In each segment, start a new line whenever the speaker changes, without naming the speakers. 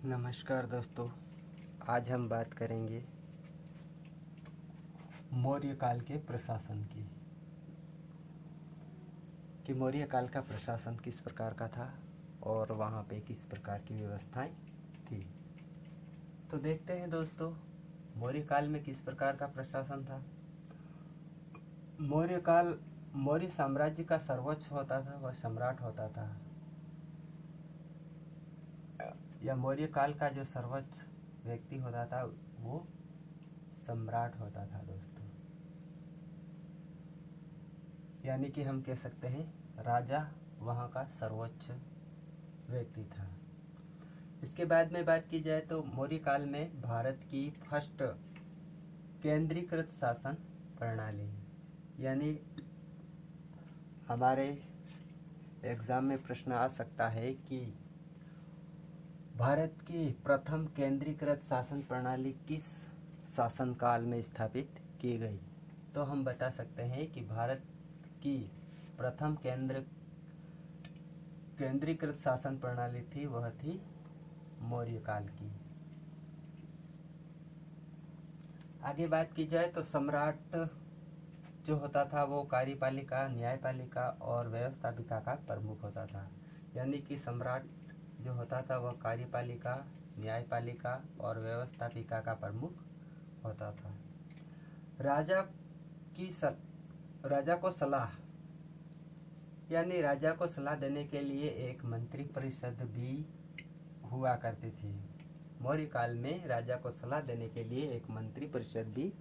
नमस्कार दोस्तों, आज हम बात करेंगे मौर्य काल के प्रशासन की कि मौर्य काल का प्रशासन किस प्रकार का था और वहाँ पे किस प्रकार की व्यवस्थाएं थी। तो देखते हैं दोस्तों, मौर्य काल में किस प्रकार का प्रशासन था। मौर्य काल मौर्य साम्राज्य का सर्वोच्च होता था, वह सम्राट होता था, या मौर्य काल का जो सर्वोच्च व्यक्ति होता था वो सम्राट होता था दोस्तों। यानी कि हम कह सकते हैं राजा वहाँ का सर्वोच्च व्यक्ति था। इसके बाद में बात की जाए तो मौर्य काल में भारत की फर्स्ट केंद्रीकृत शासन प्रणाली, यानी हमारे एग्ज़ाम में प्रश्न आ सकता है कि भारत की प्रथम केंद्रीकृत शासन प्रणाली किस शासनकाल में स्थापित की गई। तो हम बता सकते हैं कि भारत की प्रथम केंद्रीकृत शासन प्रणाली थी, वह थी मौर्य काल की। आगे बात की जाए तो सम्राट जो होता था वो कार्यपालिका, न्यायपालिका और व्यवस्थापिका का प्रमुख होता था। यानी कि सम्राट जो होता था वह कार्यपालिका, न्यायपालिका और व्यवस्थापिका का प्रमुख होता था। राजा को सलाह, यानी राजा को सलाह देने के लिए एक मंत्री परिषद भी हुआ करती थी। मौर्य काल में राजा को सलाह देने के लिए एक मंत्री परिषद भी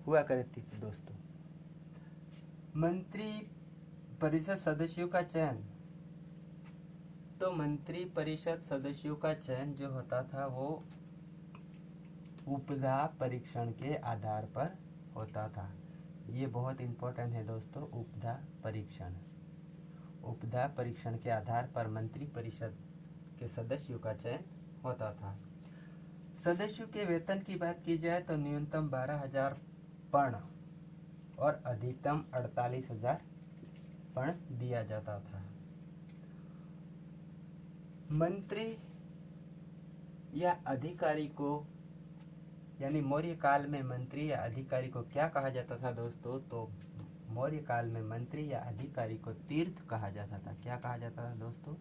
हुआ करती थी दोस्तों। मंत्री परिषद सदस्यों का चयन, तो मंत्री परिषद सदस्यों का चयन जो होता था वो उपधा परीक्षण के आधार पर होता था। ये बहुत इम्पोर्टेंट है दोस्तों, उपधा परीक्षण। उपधा परीक्षण के आधार पर मंत्री परिषद के सदस्यों का चयन होता था। सदस्यों के वेतन की बात की जाए तो न्यूनतम 12,000 पर्ण और अधिकतम 48,000 पर्ण दिया जाता था। मंत्री या अधिकारी को, यानी मौर्य काल में मंत्री या अधिकारी को क्या कहा जाता था दोस्तों, तो मौर्य काल में मंत्री या अधिकारी को तीर्थ कहा जाता था। क्या कहा जाता था दोस्तों?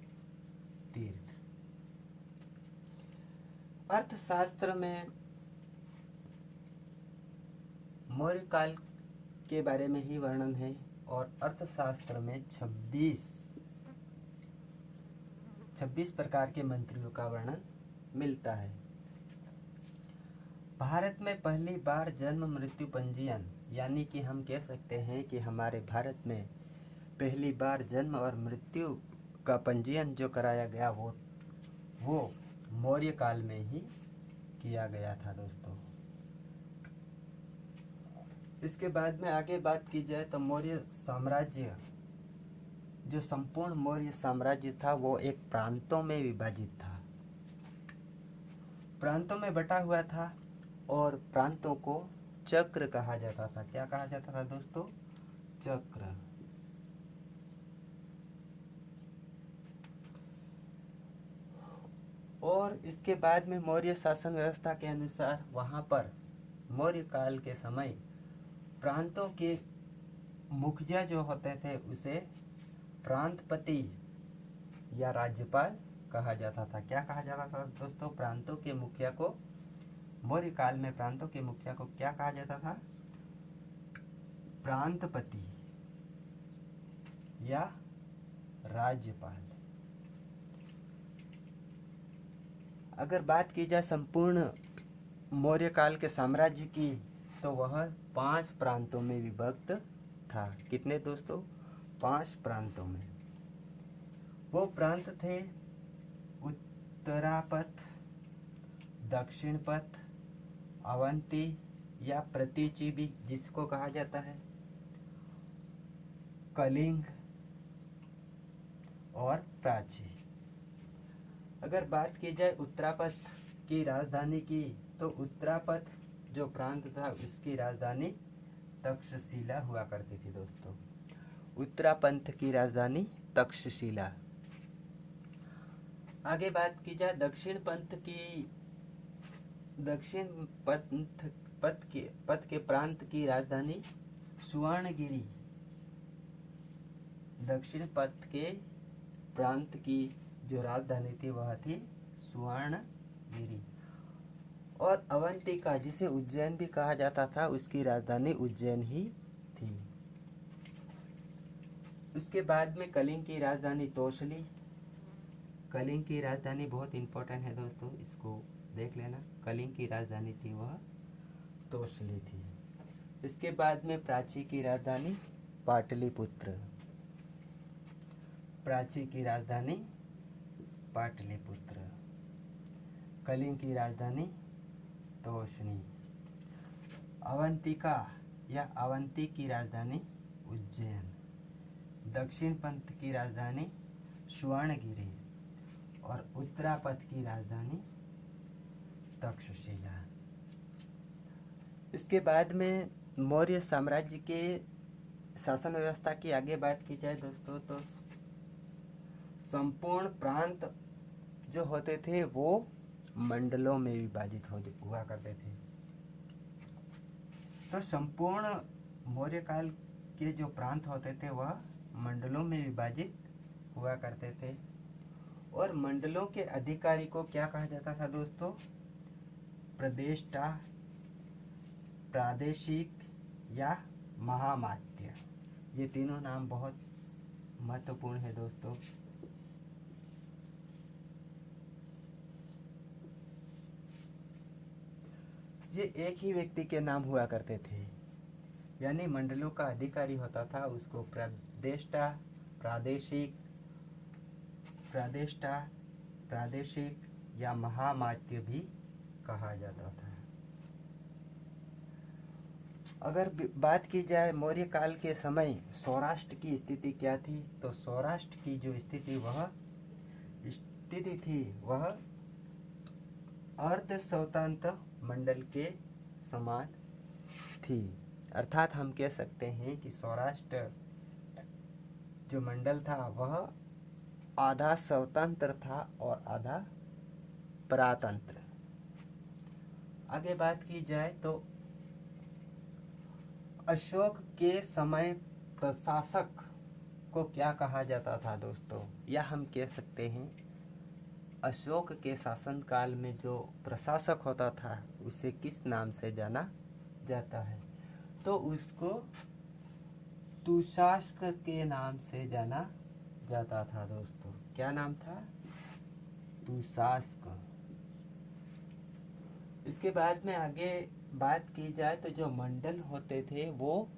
तीर्थ। अर्थशास्त्र में मौर्य काल के बारे में ही वर्णन है और अर्थशास्त्र में 26 प्रकार के मंत्रियों का वर्णन मिलता है। भारत में पहली बार जन्म मृत्यु पंजीयन, यानी कि हम कह सकते हैं कि हमारे भारत में पहली बार जन्म और मृत्यु का पंजीयन जो कराया गया वो मौर्य काल में ही किया गया था दोस्तों। इसके बाद में आगे बात की जाए तो मौर्य साम्राज्य, जो संपूर्ण मौर्य साम्राज्य था वो एक प्रांतों में विभाजित था, प्रांतों में बटा हुआ था और प्रांतों को चक्र कहा जाता था। क्या कहा जाता था दोस्तों? चक्र। और इसके बाद में मौर्य शासन व्यवस्था के अनुसार वहाँ पर मौर्य काल के समय प्रांतों के मुखिया जो होते थे उसे प्रांतपति या राज्यपाल कहा जाता था। क्या कहा जाता था दोस्तों? प्रांतों के मुखिया को, मौर्य काल में प्रांतों के मुखिया को क्या कहा जाता था? प्रांतपति या राज्यपाल। अगर बात की जाए संपूर्ण मौर्य काल के साम्राज्य की तो वह 5 प्रांतों में विभक्त था। कितने दोस्तों? 5 प्रांतों में। वो प्रांत थे उत्तरापथ, दक्षिणपथ, अवंती या प्रतीचि भी जिसको कहा जाता है, कलिंग और प्राची। अगर बात की जाए उत्तरापथ की राजधानी की तो उत्तरापथ जो प्रांत था उसकी राजधानी तक्षशिला हुआ करती थी दोस्तों। उत्तरापंथ की राजधानी तक्षशिला। आगे बात की जाए दक्षिण पथ के प्रांत की राजधानी सुवर्णगिरी। दक्षिण पथ के प्रांत की जो राजधानी थी वह थी सुवर्णगिरी। और अवंतिका, जिसे उज्जैन भी कहा जाता था, उसकी राजधानी उज्जैन ही थी। उसके बाद में कलिंग की राजधानी तोसली। कलिंग की राजधानी बहुत इंपॉर्टेंट है दोस्तों, इसको देख लेना। कलिंग की राजधानी थी वह तोसली थी। इसके बाद में प्राची की राजधानी पाटलिपुत्र। प्राची की राजधानी पाटलिपुत्र। कलिंग की राजधानी तोषणी। अवंतिका या अवंती की राजधानी उज्जैन। दक्षिण पंथ की राजधानी सुवर्णगिरी और उत्तरापथ की राजधानी तक्षशिला। इसके बाद में मौर्य साम्राज्य के शासन व्यवस्था की आगे बात की जाए दोस्तों, तो संपूर्ण प्रांत जो होते थे वो मंडलों में विभाजित हुआ करते थे। तो संपूर्ण मौर्य काल के जो प्रांत होते थे वह मंडलों में विभाजित हुआ करते थे। और मंडलों के अधिकारी को क्या कहा जाता था दोस्तों? प्रदेष्टा, प्रादेशिक या महामात्य। ये तीनों नाम बहुत महत्वपूर्ण है दोस्तों। ये एक ही व्यक्ति के नाम हुआ करते थे, यानी मंडलों का अधिकारी होता था उसको प्रदेष्टा, प्रादेशिक या महामात्य भी कहा जाता था। अगर बात की जाए मौर्य काल के समय सौराष्ट्र की स्थिति क्या थी, तो सौराष्ट्र की जो स्थिति थी वह अर्ध स्वतंत्र मंडल के समान थी। अर्थात हम कह सकते हैं कि सौराष्ट्र जो मंडल था वह आधा स्वतंत्र था और आधा परातंत्र। आगे बात की जाए तो अशोक के समय प्रशासक को क्या कहा जाता था दोस्तों? या हम कह सकते हैं अशोक के शासनकाल में जो प्रशासक होता था उसे किस नाम से जाना जाता है? तो उसको तुशास्क के नाम से जाना जाता था दोस्तों। क्या नाम था? तुशास्क। इसके बाद में आगे बात की जाए तो जो मंडल होते थे वो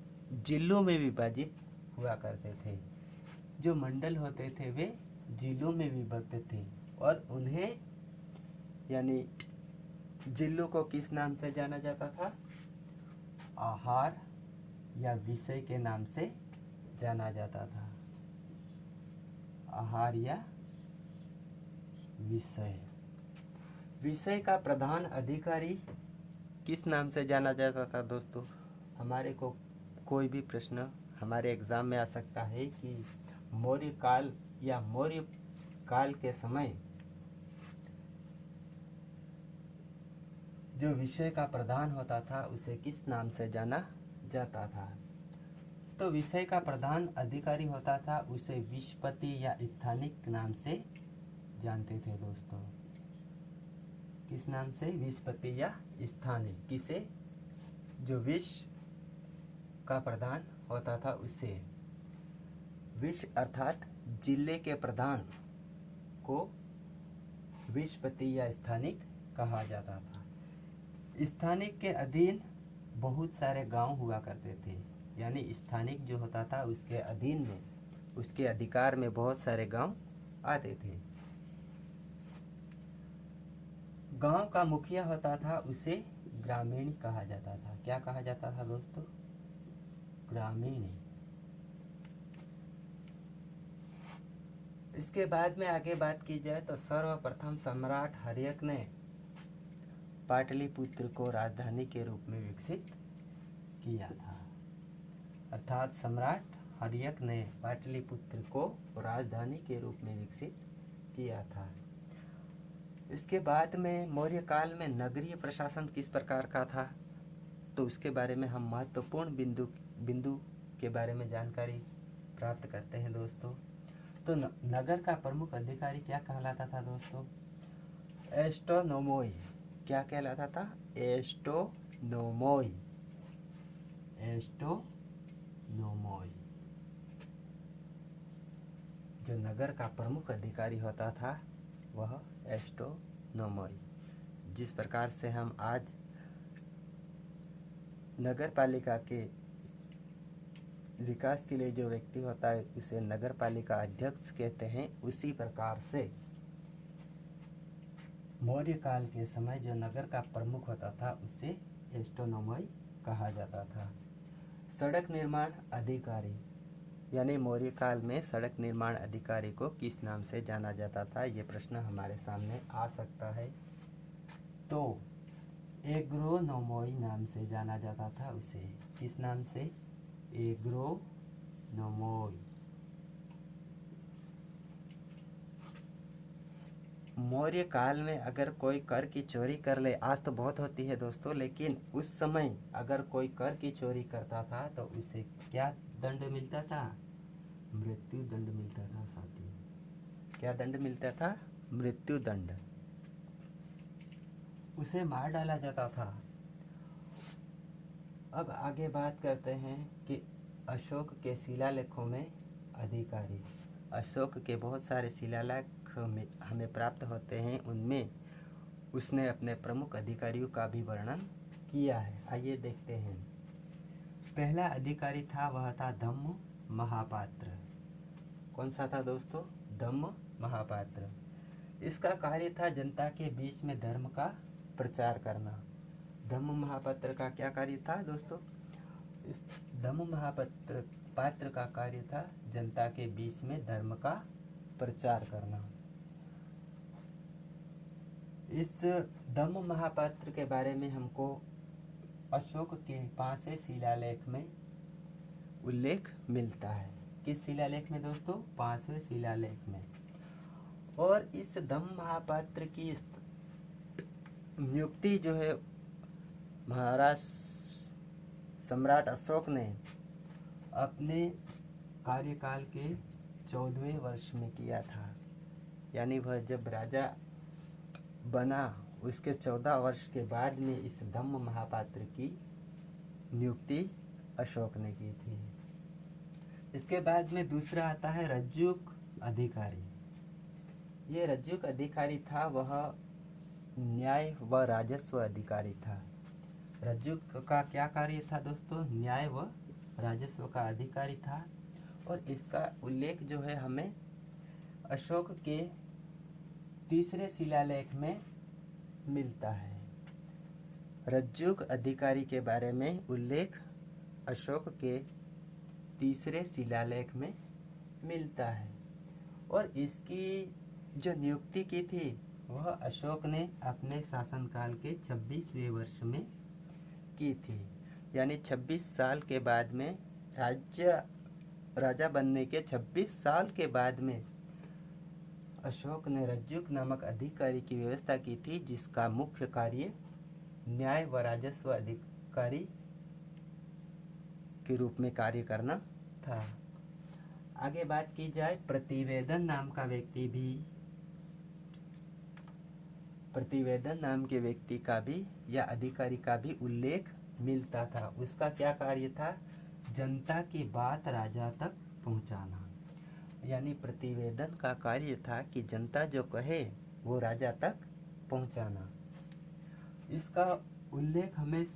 जिलों में विभाजित हुआ करते थे। जो मंडल होते थे वे जिलों में विभक्त थे और उन्हें यानी जिलों को किस नाम से जाना जाता था? आहार या विषय के नाम से जाना जाता था। आहार या विषय। विषय का प्रधान अधिकारी किस नाम से जाना जाता था दोस्तों? हमारे को कोई भी प्रश्न हमारे एग्जाम में आ सकता है कि मौर्य काल या मौर्य काल के समय जो विषय का प्रधान होता था उसे किस नाम से जाना जाता था? तो विषय का प्रधान अधिकारी होता था उसे विषपति या स्थानिक नाम से जानते थे दोस्तों। किस नाम से? विषपति या स्थानिक। किसे? जो विष का प्रधान होता था उसे। विष अर्थात जिले के प्रधान को विषपति या स्थानिक कहा जाता था। स्थानिक के अधीन बहुत सारे गांव हुआ करते थे, यानी स्थानिक जो होता था उसके अधीन में, उसके अधिकार में बहुत सारे गांव आते थे। गांव का मुखिया होता था उसे ग्रामीण कहा जाता था। क्या कहा जाता था दोस्तों? ग्रामीण। इसके बाद में आगे बात की जाए तो सर्वप्रथम सम्राट हर्यक ने पाटलिपुत्र को राजधानी के रूप में विकसित किया था। अर्थात सम्राट हर्यक ने पाटलिपुत्र को राजधानी के रूप में विकसित किया था। इसके बाद में मौर्य काल में नगरीय प्रशासन किस प्रकार का था, तो उसके बारे में हम महत्वपूर्ण बिंदु के बारे में जानकारी प्राप्त करते हैं दोस्तों। तो नगर का प्रमुख अधिकारी क्या कहलाता था दोस्तों? एस्ट्रोनोमोई। क्या कहलाता था? एस्ट्रोनोमोई। एस्ट्रोनोमोई। जो नगर का प्रमुख अधिकारी होता था वह एस्ट्रोनोमोई। जिस प्रकार से हम आज नगर पालिका के विकास के लिए जो व्यक्ति होता है उसे नगर पालिका अध्यक्ष कहते हैं, उसी प्रकार से मौर्य काल के समय जो नगर का प्रमुख होता था उसे एस्ट्रोनोमोई कहा जाता था। सड़क निर्माण अधिकारी, यानी मौर्य काल में सड़क निर्माण अधिकारी को किस नाम से जाना जाता था, ये प्रश्न हमारे सामने आ सकता है। तो एग्रोनोमोई नाम से जाना जाता था उसे। किस नाम से? एग्रोनोमोई। मौर्य काल में अगर कोई कर की चोरी कर ले, आज तो बहुत होती है दोस्तों, लेकिन उस समय अगर कोई कर की चोरी करता था तो उसे क्या दंड मिलता था? मृत्यु दंड मिलता था साथियों। क्या दंड मिलता था? मृत्यु दंड। उसे मार डाला जाता था। अब आगे बात करते हैं कि अशोक के शिलालेखों में अधिकारी। अशोक के बहुत सारे शिलालेख हमें प्राप्त होते हैं, उनमें उसने अपने प्रमुख अधिकारियों का भी वर्णन किया है। आइए देखते हैं। पहला अधिकारी था वह था धम्म महापात्र। कौन सा था दोस्तों? धम्म महापात्र। इसका कार्य था जनता के बीच में धर्म का प्रचार करना। धम्म महापात्र का क्या कार्य था दोस्तों? इस धम्म महापात्र का कार्य था जनता के बीच में धर्म का प्रचार करना। इस धम्म महापात्र के बारे में हमको अशोक के 5वें शिलालेख में उल्लेख मिलता है। किस शिलालेख में दोस्तों? 5वें शिलालेख में। और इस धम्म महापात्र की नियुक्ति जो है महाराज सम्राट अशोक ने अपने कार्यकाल के 14वें वर्ष में किया था। यानी वह जब राजा बना उसके 14 वर्ष के बाद में इस धम्म महापात्र की नियुक्ति अशोक ने की थी। इसके बाद में दूसरा आता है रज्जुक अधिकारी। ये रज्जुक अधिकारी था वह न्याय व राजस्व अधिकारी था। रज्जुक का क्या कार्य था दोस्तों? न्याय व राजस्व का अधिकारी था। और इसका उल्लेख जो है हमें अशोक के 3रे शिलालेख में मिलता है। रज्जुक अधिकारी के बारे में उल्लेख अशोक के 3रे शिलालेख में मिलता है। और इसकी जो नियुक्ति की थी वह अशोक ने अपने शासनकाल के 26वें वर्ष में की थी। यानी 26 साल के बाद में राजा बनने के 26 साल के बाद में अशोक ने रज्जुक नामक अधिकारी की व्यवस्था की थी, जिसका मुख्य कार्य न्याय व राजस्व अधिकारी के रूप में कार्य करना था। आगे बात की जाए प्रतिवेदन नाम के व्यक्ति का भी या अधिकारी का भी उल्लेख मिलता था। उसका क्या कार्य था? जनता की बात राजा तक पहुंचाना। यानी प्रतिवेदन का कार्य था कि जनता जो कहे वो राजा तक पहुंचाना। इसका उल्लेख हमें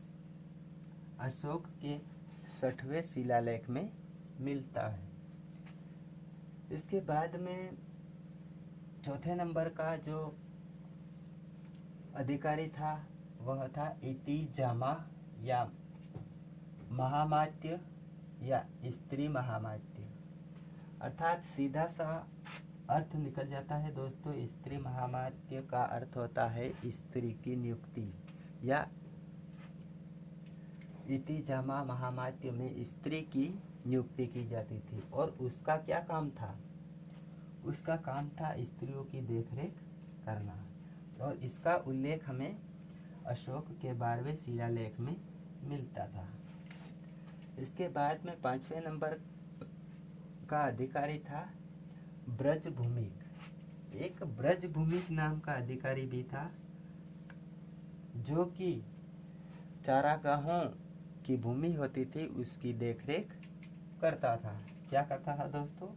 अशोक के 60वें शिलालेख में मिलता है। इसके बाद में चौथे नंबर का जो अधिकारी था वह था इतिजामा या महामात्य या स्त्री महामात्य। अर्थात सीधा सा अर्थ निकल जाता है दोस्तों, स्त्री महामात्य का अर्थ होता है स्त्री की नियुक्ति, या इतिजामा महामात्य में स्त्री की नियुक्ति की जाती थी। और उसका क्या काम था? उसका काम था स्त्रियों की देखरेख करना। और इसका उल्लेख हमें अशोक के 12वें शिलालेख में मिलता था। इसके बाद में 5वें नंबर का अधिकारी था ब्रजभूमिक। एक ब्रजभूमिक नाम का अधिकारी भी था, जो कि चारागाहों की भूमि होती थी उसकी देखरेख करता था। क्या करता था दोस्तों?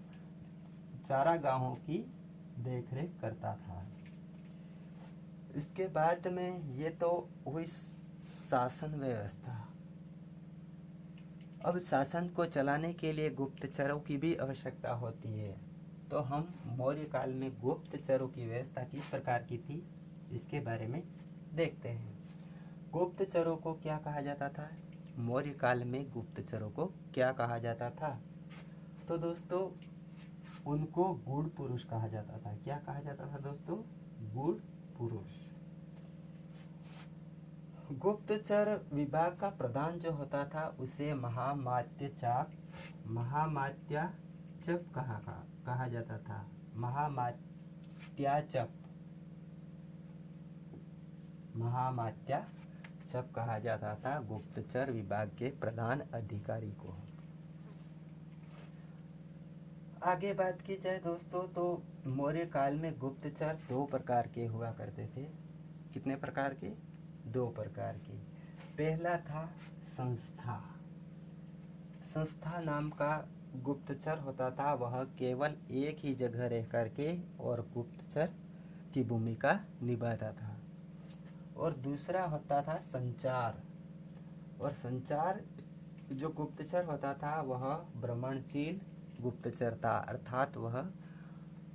चारागाहों की देखरेख करता था। इसके बाद में ये तो हुई शासन व्यवस्था। अब शासन को चलाने के लिए गुप्तचरों की भी आवश्यकता होती है। तो हम मौर्य काल में गुप्तचरों की व्यवस्था किस प्रकार की थी, इसके बारे में देखते हैं। गुप्तचरों को क्या कहा जाता था? मौर्य काल में गुप्तचरों को क्या कहा जाता था? तो दोस्तों, उनको गूढ़ पुरुष कहा जाता था। क्या कहा जाता था दोस्तों? गूढ़ पुरुष। गुप्तचर विभाग का प्रधान जो होता था उसे महामात्यचाप कहा जाता था। महामात्याचप कहा जाता था गुप्तचर विभाग के प्रधान अधिकारी को। आगे बात की जाए दोस्तों, तो मौर्य काल में गुप्तचर 2 प्रकार के हुआ करते थे। कितने प्रकार के? 2 प्रकार के। पहला था संस्था नाम का गुप्तचर होता था। वह केवल एक ही जगह रह करके और गुप्तचर की भूमिका निभाता था। और दूसरा होता था संचार। और संचार जो गुप्तचर होता था वह भ्रमणशील गुप्तचर था, अर्थात वह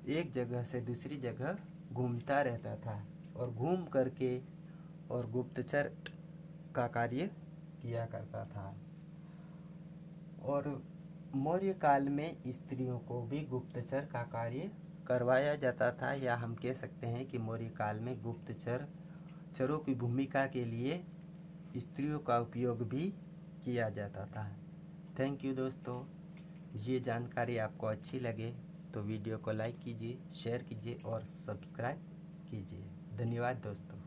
एक जगह से दूसरी जगह घूमता रहता था और घूम करके और गुप्तचर का कार्य किया करता था। और मौर्य काल में स्त्रियों को भी गुप्तचर का कार्य करवाया जाता था, या हम कह सकते हैं कि मौर्य काल में गुप्तचरों की भूमिका के लिए स्त्रियों का उपयोग भी किया जाता था। थैंक यू दोस्तों। ये जानकारी आपको अच्छी लगे तो वीडियो को लाइक कीजिए, शेयर कीजिए और सब्सक्राइब कीजिए। धन्यवाद दोस्तों।